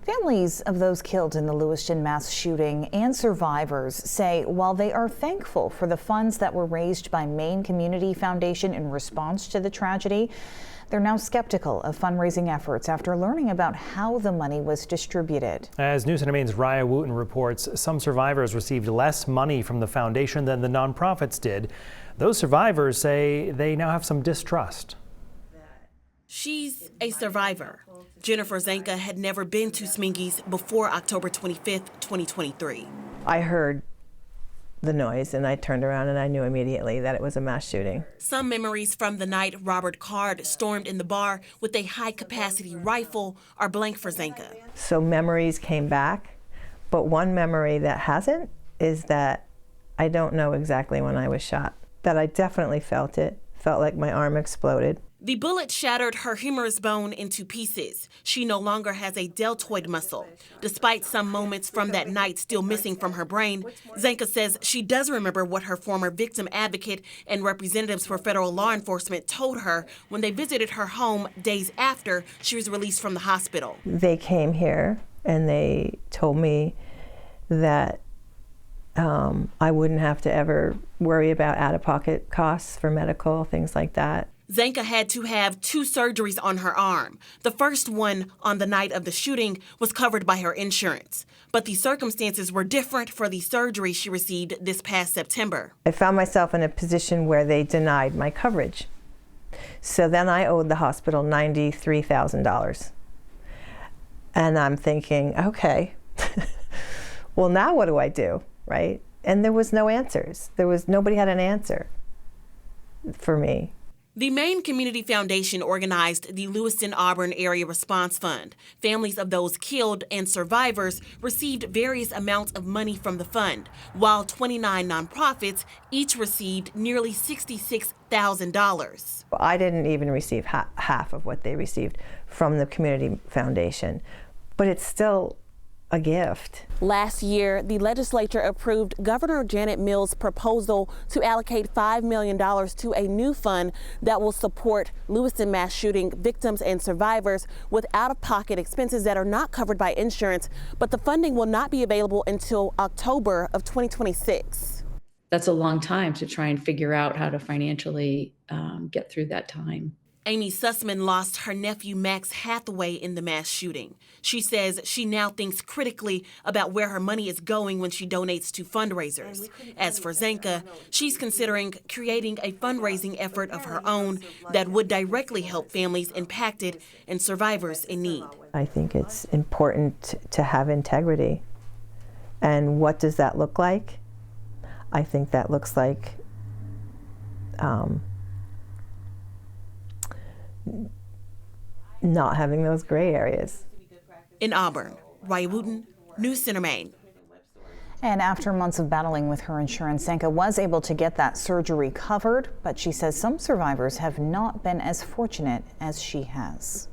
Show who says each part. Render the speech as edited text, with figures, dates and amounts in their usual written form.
Speaker 1: Families of those killed in the Lewiston mass shooting and survivors say while they are thankful for the funds that were raised by Maine Community Foundation in response to the tragedy, they're now skeptical of fundraising efforts after learning about how the money was distributed. As News Center Maine's Raya Wooten reports, some survivors received less money from the foundation than the nonprofits did. Those survivors say they now have some distrust.
Speaker 2: She's a survivor. Jennifer Zanka had never been to Smingy's before October 25th, 2023.
Speaker 3: I heard the noise and I turned around and I knew immediately that it was a mass shooting.
Speaker 2: Some memories from the night Robert Card stormed in the bar with a high-capacity rifle are blank for Zanka.
Speaker 3: So memories came back, but one memory that hasn't is that I don't know exactly when I was shot. That I definitely felt it, felt like my arm exploded.
Speaker 2: The bullet shattered her humerus bone into pieces. She no longer has a deltoid muscle. Despite some moments from that night still missing from her brain, Zanka says she does remember what her former victim advocate and representatives for federal law enforcement told her when they visited her home days after she was released from the hospital.
Speaker 3: They came here and they told me that I wouldn't have to ever worry about out-of-pocket costs for medical, things like that.
Speaker 2: Zanka had to have 2 surgeries on her arm. The first one on the night of the shooting was covered by her insurance. But the circumstances were different for the surgery she received this past September.
Speaker 3: I found myself in a position where they denied my coverage. So then I owed the hospital $93,000. And I'm thinking, okay, well, now what do I do, right? And there was no answers. Nobody had an answer for me.
Speaker 2: The Maine Community Foundation organized the Lewiston-Auburn Area Response Fund. Families of those killed and survivors received various amounts of money from the fund, while 29 nonprofits each received nearly $66,000.
Speaker 3: I didn't even receive half of what they received from the Community Foundation, but it's still a gift.
Speaker 2: Last year, the legislature approved Governor Janet Mills' proposal to allocate $5 million to a new fund that will support Lewiston mass shooting victims and survivors with out-of-pocket expenses that are not covered by insurance, but the funding will not be available until October of 2026.
Speaker 4: That's a long time to try and figure out how to financially get through that time.
Speaker 2: Amy Sussman lost her nephew Max Hathaway in the mass shooting. She says she now thinks critically about where her money is going when she donates to fundraisers. As for Zanka, she's considering creating a fundraising effort of her own that would directly help families impacted and survivors in need.
Speaker 3: I think it's important to have integrity. And what does that look like? I think that looks like not having those gray areas.
Speaker 2: In Auburn, Raya Wooten, News Center Maine.
Speaker 1: And after months of battling with her insurance, Zanka was able to get that surgery covered, but she says some survivors have not been as fortunate as she has.